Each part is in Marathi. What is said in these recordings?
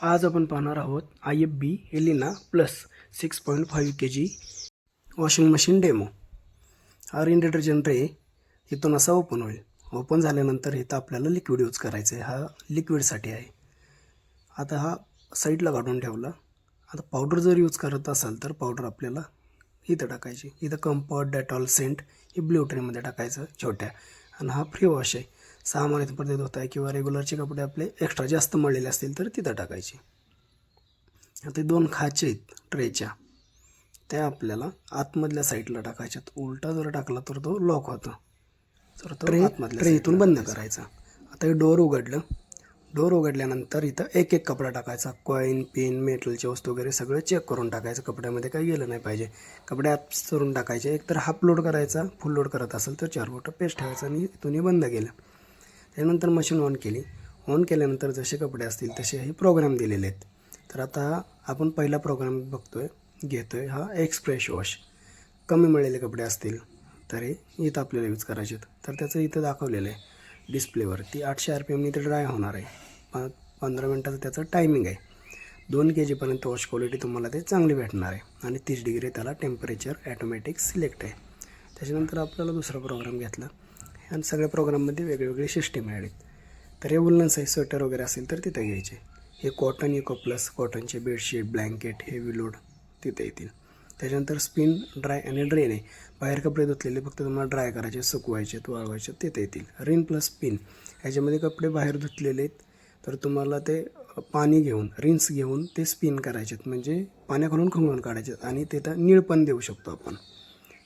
आज आपण पाहणार आहोत IFB Elena plus 6.5 kg washing machine demo. हा रिन डिटर्जंट ट्रे इथून असा ओपन होईल। ओपन झाल्यानंतर इथं आपल्याला लिक्विड यूज करायचं आहे। हा लिक्विडसाठी आहे। आता हा साईडला काढून ठेवला। आता पावडर जर यूज करत असाल तर पावडर आपल्याला इथं टाकायची। इथं कम्फर्ट, डेटॉल, सेंट हे ब्ल्यू ट्रेमध्ये टाकायचं छोट्या। आणि हा फ्री वॉश आहे। 6 महिन्यापर्यंत होत आहे किंवा रेग्युलरचे कपडे आपले एक्स्ट्रा जास्त मळलेले असतील तर तिथं टाकायचे। आता 2 खाचे आहेत ट्रेच्या, त्या आपल्याला आतमधल्या साईडला टाकायच्यात। उलटा जर टाकला तर तो लॉक होतो। तर तो आतमधल्या ट्रे इथून बंद करायचा। आता हे डोर उघडलं। डोर उघडल्यानंतर इथं एक एक कपडा टाकायचा। कॉइन, पिन, मेटलचे वस्तू वगैरे सगळं चेक करून टाकायचं। कपड्यामध्ये काही गेलं नाही पाहिजे। कपडे आत चरून टाकायचे। एकतर हाफ लोड करायचा, फुल लोड करत असेल तर 4 बोटं पेस्ट ठेवायचं आणि इथून बंद केलं। त्यानंतर मशीन ऑन केली। ऑन केल्यानंतर जसे कपडे असतील तसे हे प्रोग्राम दिलेले आहेत। तर आता आपण पहिला प्रोग्राम घेतोय हा एक्सप्रेस वॉश। कमी मळलेले कपडे असतील तर हे इथं आपल्याला यूज करायचे आहेत। तर त्याचं इथं दाखवलेलं आहे डिस्प्लेवरती 800 RPM इथे ड्राय होणार आहे। 15 मिनटाचं त्याचं टायमिंग आहे। 2 kg वॉश क्वालिटी तुम्हाला ते चांगली भेटणार आहे। आणि 30 डिग्री त्याला टेम्परेचर ॲटोमॅटिक सिलेक्ट आहे। त्याच्यानंतर आपल्याला दुसरा प्रोग्राम घेतला आणि सगळ्या प्रोग्राममध्ये वेगवेगळे सिस्टीम ॲड आहेत। तर हे वुलन साईज स्वेटर वगैरे असेल तर तिथे घ्यायचे। हे कॉटन इको प्लस कॉटनचे बेडशीट, ब्लँकेट, हेवी लोड तिथे येतील। त्याच्यानंतर स्पिन, ड्राय आणि ड्रेन आहे। बाहेर कपडे धुतलेले फक्त तुम्हाला ड्राय करायचे, सुकवायचे, वाळवायचे तिथे येतील। रिन प्लस स्पिन ह्याच्यामध्ये कपडे बाहेर धुतलेले आहेत तर तुम्हाला ते पाणी घेऊन रिन्स घेऊन ते स्पिन करायचे, म्हणजे पाण्याखालून खंगळून काढायचे आणि तिथं निळपण देऊ शकतो आपण।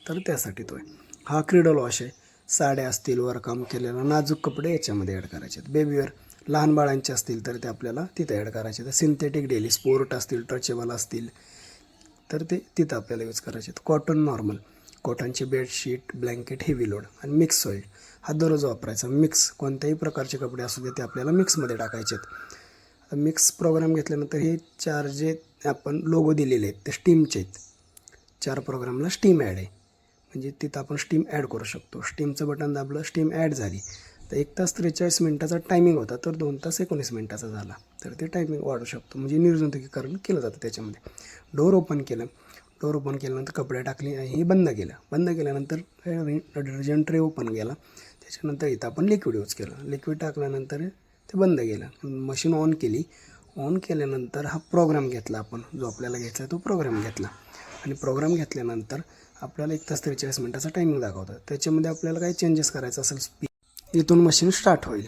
तर त्यासाठी तो आहे। हा क्रिडल वॉश आहे। साड्या असतील, वरकाम केलेला नाजूक कपडे याच्यामध्ये ॲड करायचे आहेत। बेबीवेअर लहान बाळांचे असतील तर ते आपल्याला तिथे ॲड करायचे आहेत। सिंथेटिक डेली स्पोर्ट असतील, टचेबल असतील तर ते तिथं आपल्याला यूज करायचे आहेत। कॉटन नॉर्मल, कॉटनचे बेडशीट, ब्लँकेट, हेवी लोड आणि मिक्स सॉईल हा दररोज वापरायचा। मिक्स कोणत्याही प्रकारचे कपडे असू दे ते आपल्याला मिक्समध्ये टाकायचे आहेत। आता मिक्स प्रोग्राम घेतल्यानंतर हे 4 जे आपण लोगो दिलेले आहेत ते स्टीमचे आहेत। 4 प्रोग्रामला स्टीम ॲड आहे, म्हणजे तिथं आपण स्टीम ॲड करू शकतो। स्टीमचं बटन दाबलं, स्टीम ॲड झाली तर 1 तास 43 मिनिटाचा टायमिंग होता तर 2 तास 19 मिनिटाचा झाला। तर ते टायमिंग वाढू शकतो, म्हणजे निर्जंतुकीकरण केलं जातं त्याच्यामध्ये। डोर ओपन केलं। डोर ओपन केल्यानंतर कपडे टाकले आणि हे बंद केलं। बंद केल्यानंतर डिटर्जंट ट्रे ओपन केला। त्याच्यानंतर इथं आपण लिक्विड यूज केलं। लिक्विड टाकल्यानंतर ते बंद केलं। मशीन ऑन केली। ऑन केल्यानंतर हा प्रोग्राम घेतला आपण, जो आपल्याला घ्यायचा तो प्रोग्राम घेतला। आणि प्रोग्राम घेतल्यानंतर आपल्याला 1 तास 43 मिनिटाचा टायमिंग दाखवतं। त्याच्यामध्ये आपल्याला काही चेंजेस करायचं असेल स्पीड, इथून मशीन स्टार्ट होईल।